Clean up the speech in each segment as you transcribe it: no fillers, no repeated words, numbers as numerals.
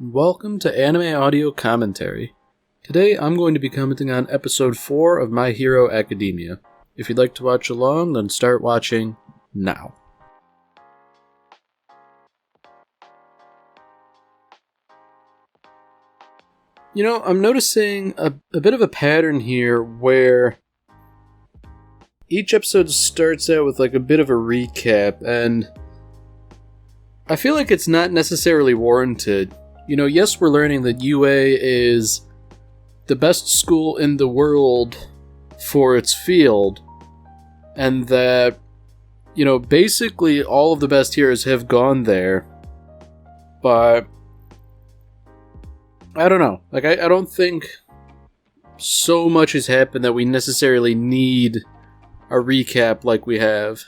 Welcome to Anime Audio Commentary. Today I'm going to be commenting on episode 4 of My Hero Academia. If you'd like to watch along, then start watching now. I'm noticing a bit of a pattern here where each episode starts out with a bit of a recap, and I feel like it's not necessarily warranted. Yes, we're learning that UA is the best school in the world for its field, and that, basically all of the best heroes have gone there, but I don't know. I don't think so much has happened that we necessarily need a recap like we have.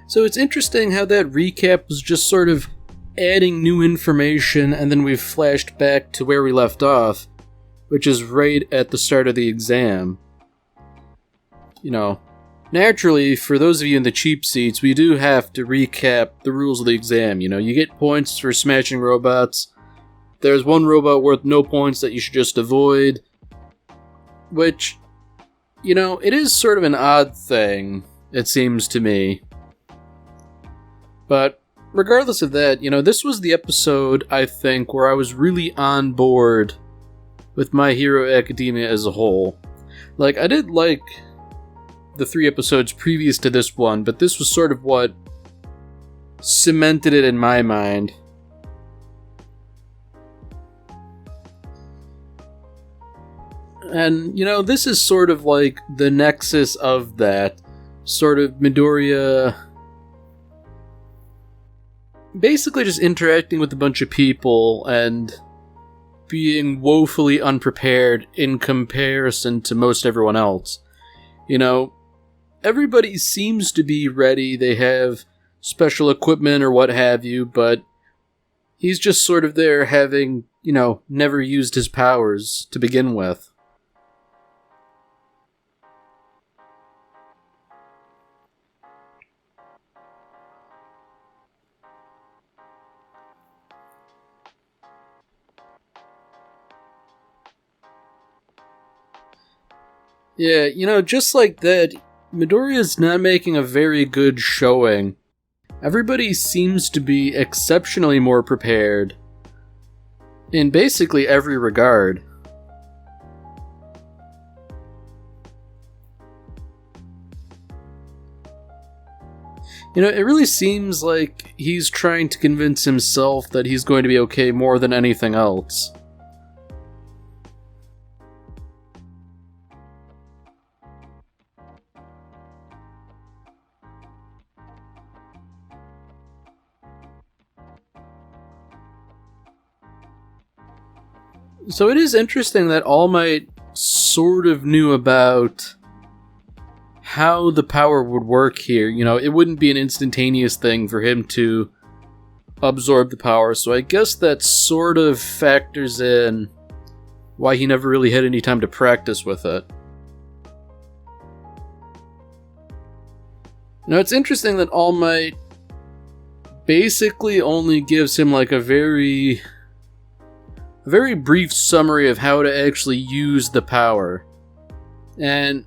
So it's interesting how that recap was just sort of adding new information, and then we've flashed back to where we left off, which is right at the start of the exam. Naturally, for those of you in the cheap seats, we do have to recap the rules of the exam. You get points for smashing robots. There's one robot worth no points that you should just avoid. Which, it is sort of an odd thing, it seems to me. But regardless of that, this was the episode, I think, where I was really on board with My Hero Academia as a whole. I did like the 3 episodes previous to this one, but this was sort of what cemented it in my mind. And, this is sort of like the nexus of that. Sort of Midoriya basically just interacting with a bunch of people and being woefully unprepared in comparison to most everyone else. Everybody seems to be ready, they have special equipment or what have you, but he's just sort of there having, never used his powers to begin with. Yeah, just like that, Midoriya's not making a very good showing. Everybody seems to be exceptionally more prepared in basically every regard. It really seems like he's trying to convince himself that he's going to be okay more than anything else. So it is interesting that All Might sort of knew about how the power would work here. You know, it wouldn't be an instantaneous thing for him to absorb the power, so I guess that sort of factors in why he never really had any time to practice with it. Now, it's interesting that All Might basically only gives him like a very brief summary of how to actually use the power. And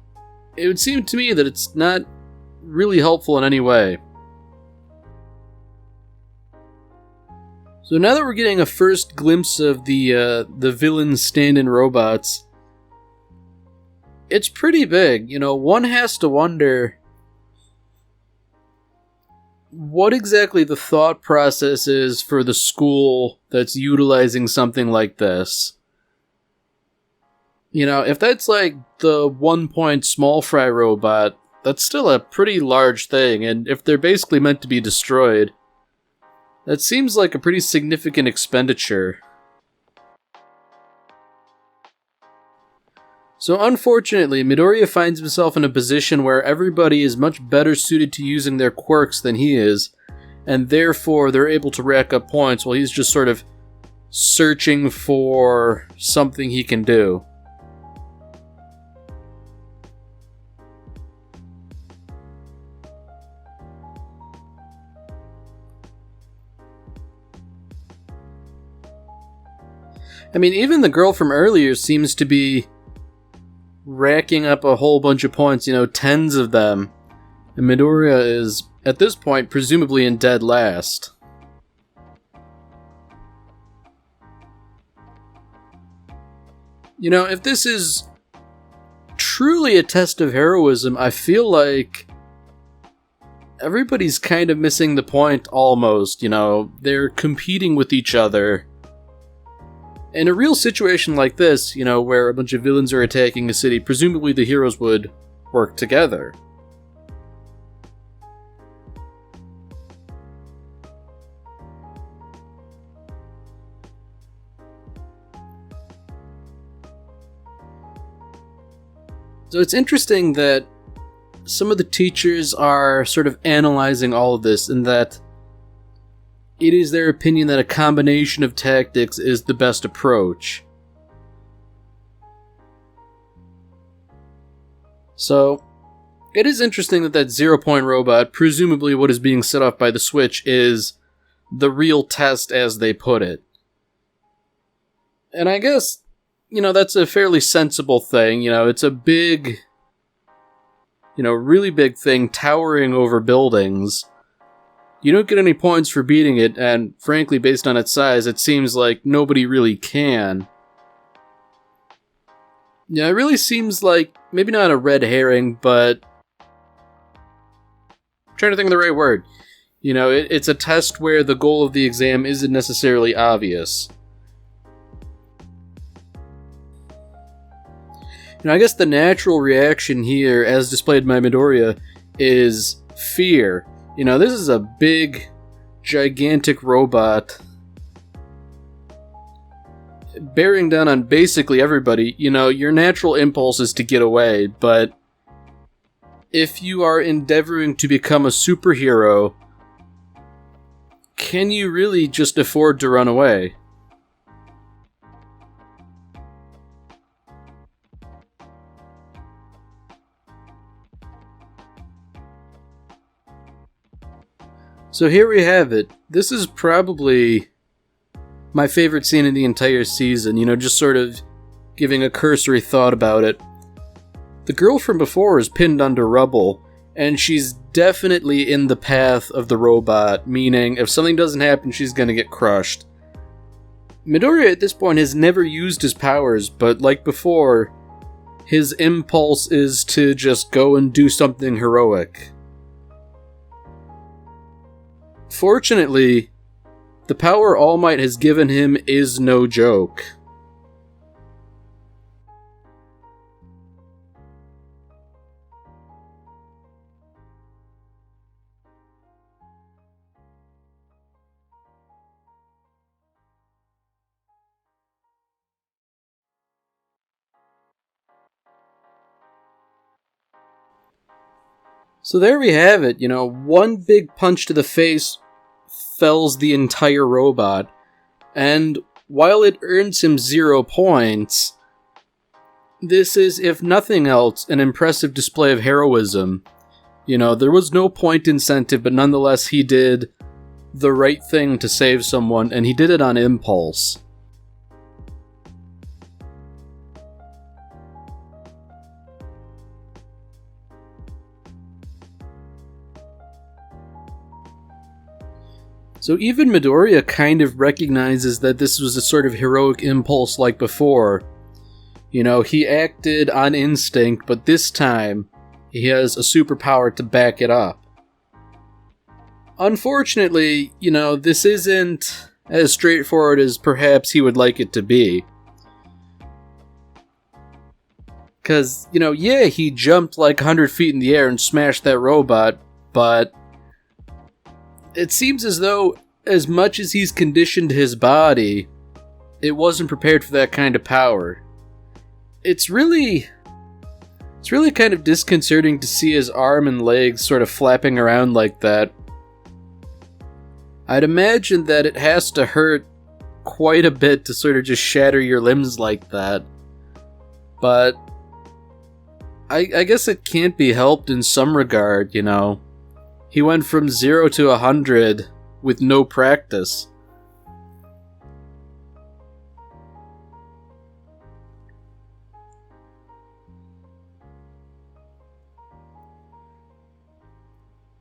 it would seem to me that it's not really helpful in any way. So now that we're getting a first glimpse of the villain stand-in robots, it's pretty big. You know, one has to wonder what exactly the thought process is for the school that's utilizing something like this. You know, if that's like the 1-point small fry robot, that's still a pretty large thing, and if they're basically meant to be destroyed, that seems like a pretty significant expenditure. So unfortunately, Midoriya finds himself in a position where everybody is much better suited to using their quirks than he is, and therefore they're able to rack up points while he's just sort of searching for something he can do. I mean, even the girl from earlier seems to be racking up a whole bunch of points, you know, tens of them. And Midoriya is, at this point, presumably in dead last. You know, if this is truly a test of heroism, I feel like everybody's kind of missing the point almost, you know. They're competing with each other. In a real situation like this, you know, where a bunch of villains are attacking a city, presumably the heroes would work together. So it's interesting that some of the teachers are sort of analyzing all of this, and that it is their opinion that a combination of tactics is the best approach. So, it is interesting that 0-point robot, presumably what is being set off by the switch, is the real test as they put it. And I guess, you know, that's a fairly sensible thing. You know, it's a big, you know, really big thing towering over buildings. You don't get any points for beating it, and frankly, based on its size, it seems like nobody really can. Yeah, it really seems like, maybe not a red herring, but I'm trying to think of the right word. You know, it's a test where the goal of the exam isn't necessarily obvious. You know, I guess the natural reaction here, as displayed by Midoriya, is fear. You know, this is a big, gigantic robot bearing down on basically everybody. You know, your natural impulse is to get away, but if you are endeavoring to become a superhero, can you really just afford to run away? So here we have it. This is probably my favorite scene in the entire season, you know, just sort of giving a cursory thought about it. The girl from before is pinned under rubble, and she's definitely in the path of the robot, meaning if something doesn't happen, she's gonna get crushed. Midoriya at this point has never used his powers, but like before, his impulse is to just go and do something heroic. Fortunately, the power All Might has given him is no joke. So there we have it, one big punch to the face fells the entire robot, and while it earns him 0 points, this is, if nothing else, an impressive display of heroism. There was no point incentive, but nonetheless he did the right thing to save someone, and he did it on impulse. So even Midoriya kind of recognizes that this was a sort of heroic impulse like before. He acted on instinct, but this time, he has a superpower to back it up. Unfortunately, this isn't as straightforward as perhaps he would like it to be. Because, he jumped like 100 feet in the air and smashed that robot, but it seems as though, as much as he's conditioned his body, it wasn't prepared for that kind of power. It's really kind of disconcerting to see his arm and legs sort of flapping around like that. I'd imagine that it has to hurt quite a bit to sort of just shatter your limbs like that. But I guess it can't be helped in some regard, He went from 0 to 100 with no practice.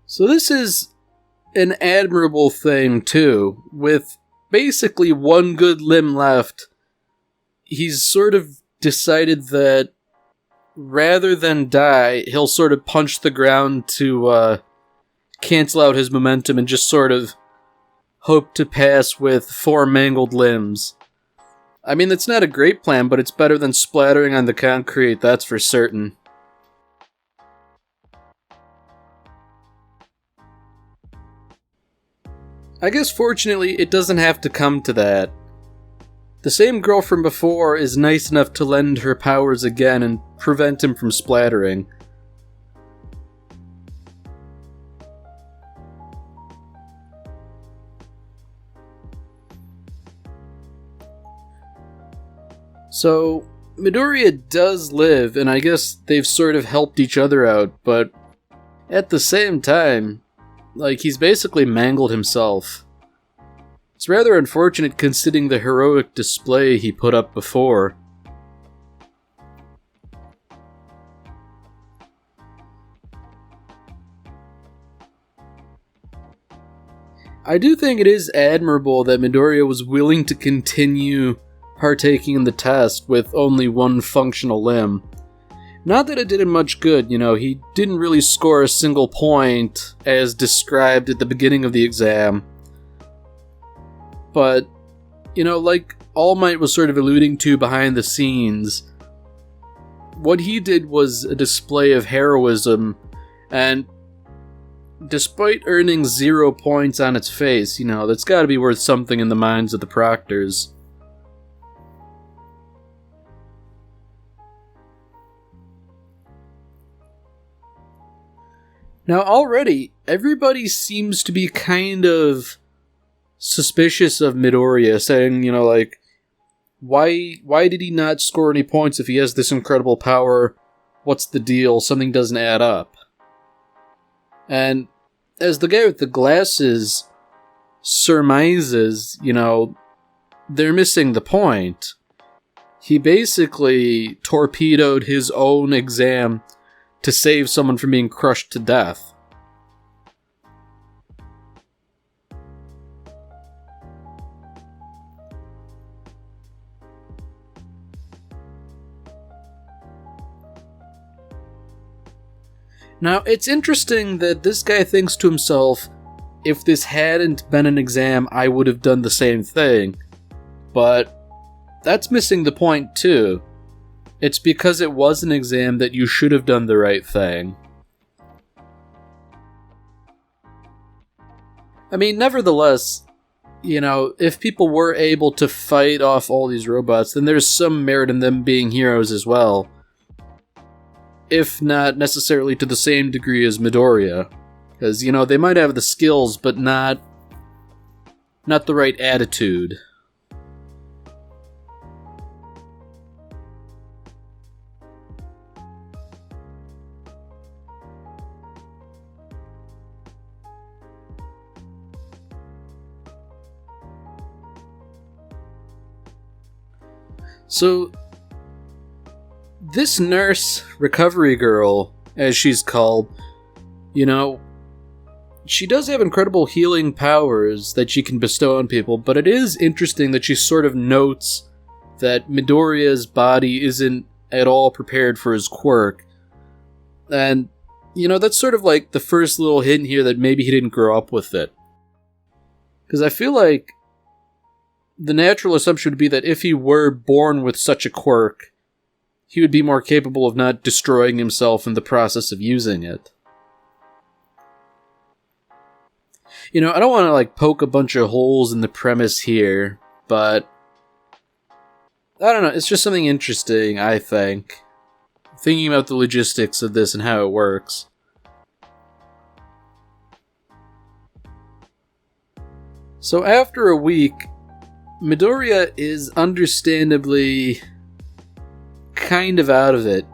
So this is an admirable thing, too. With basically one good limb left, he's sort of decided that rather than die, he'll sort of punch the ground to cancel out his momentum and just sort of hope to pass with 4 mangled limbs. I mean, that's not a great plan, but it's better than splattering on the concrete, that's for certain. I guess fortunately it doesn't have to come to that. The same girl from before is nice enough to lend her powers again and prevent him from splattering. So, Midoriya does live, and I guess they've sort of helped each other out, but at the same time, he's basically mangled himself. It's rather unfortunate considering the heroic display he put up before. I do think it is admirable that Midoriya was willing to continue partaking in the test with only one functional limb. Not that it did him much good, he didn't really score a single point as described at the beginning of the exam. But, like All Might was sort of alluding to behind the scenes, what he did was a display of heroism, and despite earning 0 points on its face, that's gotta be worth something in the minds of the proctors. Now already, everybody seems to be kind of suspicious of Midoriya, saying, why did he not score any points if he has this incredible power? What's the deal? Something doesn't add up. And as the guy with the glasses surmises, they're missing the point. He basically torpedoed his own exam to save someone from being crushed to death. Now, it's interesting that this guy thinks to himself, if this hadn't been an exam, I would have done the same thing. But that's missing the point, too. It's because it was an exam that you should have done the right thing. I mean, nevertheless, if people were able to fight off all these robots, then there's some merit in them being heroes as well. if not necessarily to the same degree as Midoriya. Because, they might have the skills, but not the right attitude. So, this nurse, recovery girl, as she's called, she does have incredible healing powers that she can bestow on people, but it is interesting that she sort of notes that Midoriya's body isn't at all prepared for his quirk. And, that's sort of like the first little hint here that maybe he didn't grow up with it. Because I feel like the natural assumption would be that if he were born with such a quirk, he would be more capable of not destroying himself in the process of using it. I don't want to poke a bunch of holes in the premise here, but I don't know, it's just something interesting, I think. Thinking about the logistics of this and how it works. So after a week, Midoriya is understandably kind of out of it,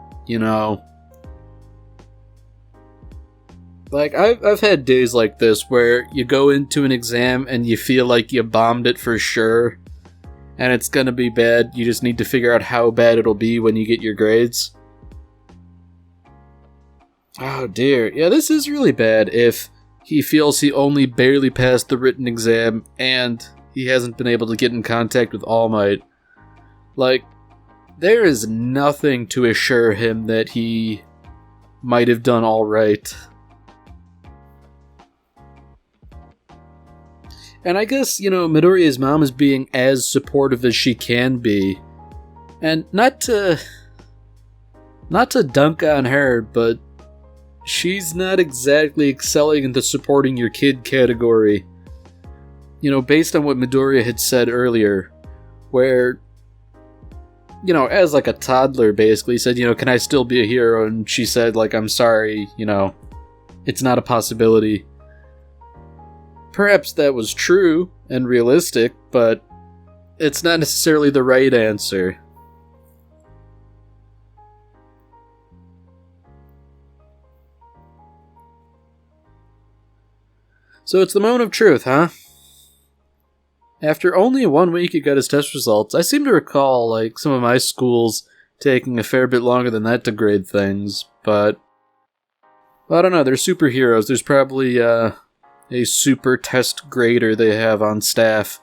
I've had days like this where you go into an exam and you feel like you bombed it for sure, and it's gonna be bad. You just need to figure out how bad it'll be when you get your grades. Oh dear, yeah, this is really bad if he feels he only barely passed the written exam and he hasn't been able to get in contact with All Might. There is nothing to assure him that he might have done alright. And I guess, Midoriya's mom is being as supportive as she can be. And not to dunk on her, but she's not exactly excelling in the supporting your kid category. Based on what Midoriya had said earlier, where, as a toddler basically said, can I still be a hero? And she said, I'm sorry, it's not a possibility. Perhaps that was true and realistic, but it's not necessarily the right answer. So it's the moment of truth, huh? After only 1 week he got his test results, I seem to recall, some of my schools taking a fair bit longer than that to grade things, but I don't know, they're superheroes. There's probably, a super test grader they have on staff.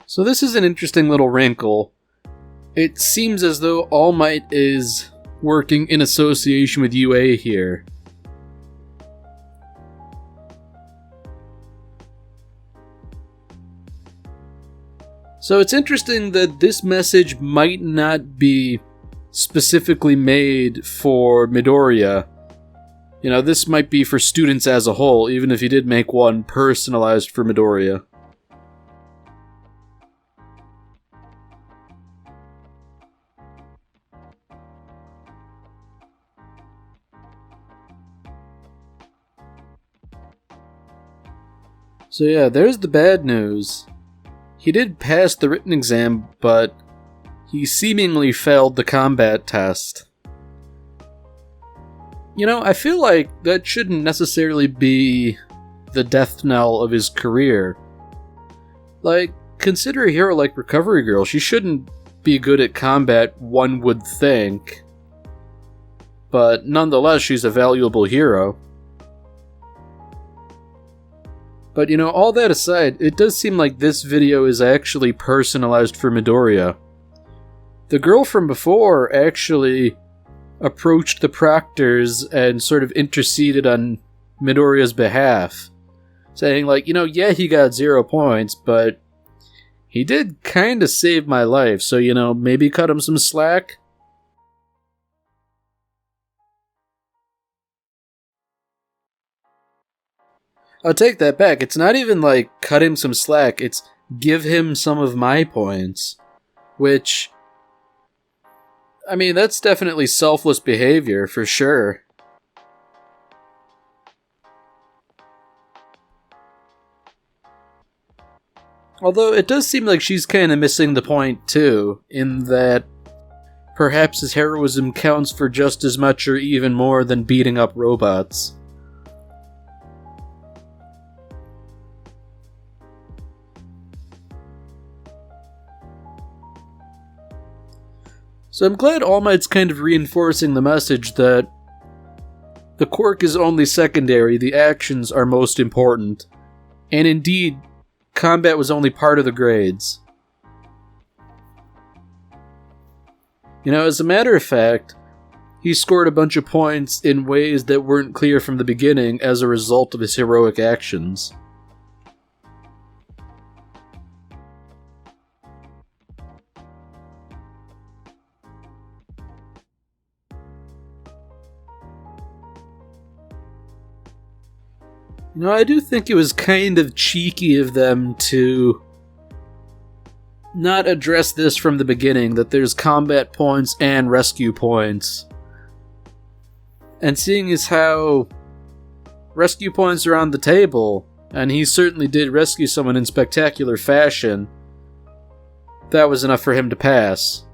So this is an interesting little wrinkle. It seems as though All Might is working in association with UA here. So it's interesting that this message might not be specifically made for Midoriya. This might be for students as a whole, even if he did make one personalized for Midoriya. So yeah, there's the bad news. He did pass the written exam, but he seemingly failed the combat test. I feel like that shouldn't necessarily be the death knell of his career. Consider a hero like Recovery Girl. She shouldn't be good at combat, one would think. But nonetheless, she's a valuable hero. But all that aside, it does seem like this video is actually personalized for Midoriya. The girl from before actually approached the proctors and sort of interceded on Midoriya's behalf, saying yeah, he got 0 points, but he did kinda save my life, so maybe cut him some slack? I'll take that back. It's not even like cut him some slack, it's give him some of my points. Which, I mean, that's definitely selfless behavior, for sure. Although it does seem like she's kind of missing the point, too, in that perhaps his heroism counts for just as much or even more than beating up robots. So I'm glad All Might's kind of reinforcing the message that the quirk is only secondary, the actions are most important. And indeed, combat was only part of the grades. You know, as a matter of fact, he scored a bunch of points in ways that weren't clear from the beginning as a result of his heroic actions. You know, I do think it was kind of cheeky of them to not address this from the beginning, that there's combat points and rescue points. And seeing as how rescue points are on the table, and he certainly did rescue someone in spectacular fashion, that was enough for him to pass.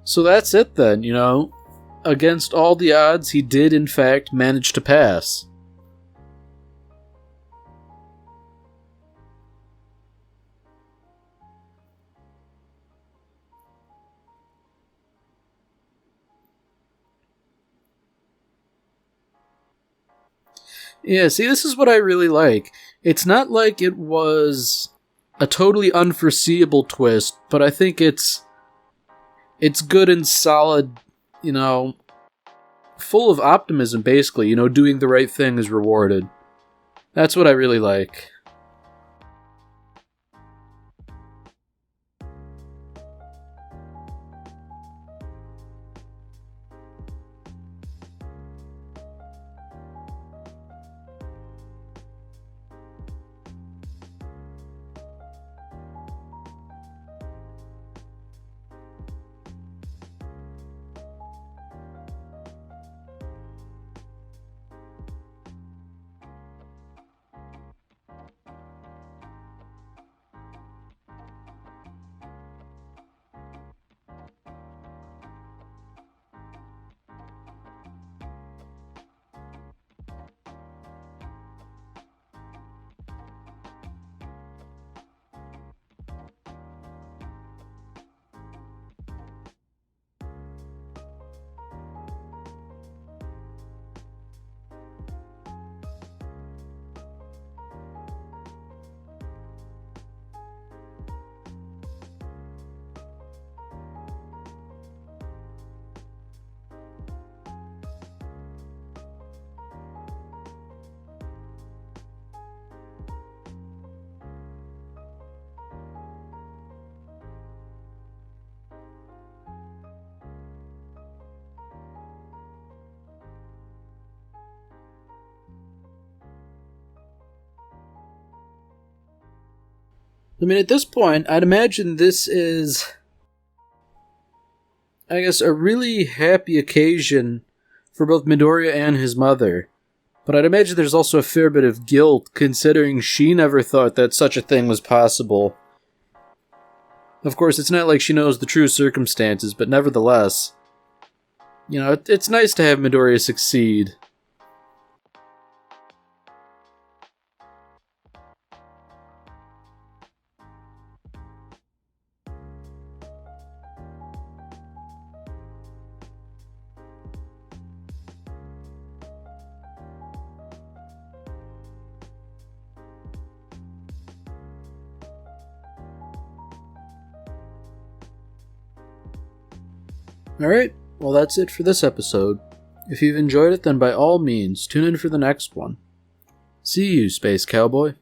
So that's it then, you know. Against all the odds, he did in fact manage to pass. Yeah, see, this is what I really like. It's not like it was a totally unforeseeable twist, but I think it's good and solid, you know, full of optimism, basically. You know, doing the right thing is rewarded. That's what I really like. I mean, at this point, I'd imagine this is, I guess, a really happy occasion for both Midoriya and his mother. But I'd imagine there's also a fair bit of guilt, considering she never thought that such a thing was possible. Of course, it's not like she knows the true circumstances, but nevertheless, you know, it's nice to have Midoriya succeed. Alright, well that's it for this episode. If you've enjoyed it, then by all means, tune in for the next one. See you, Space Cowboy.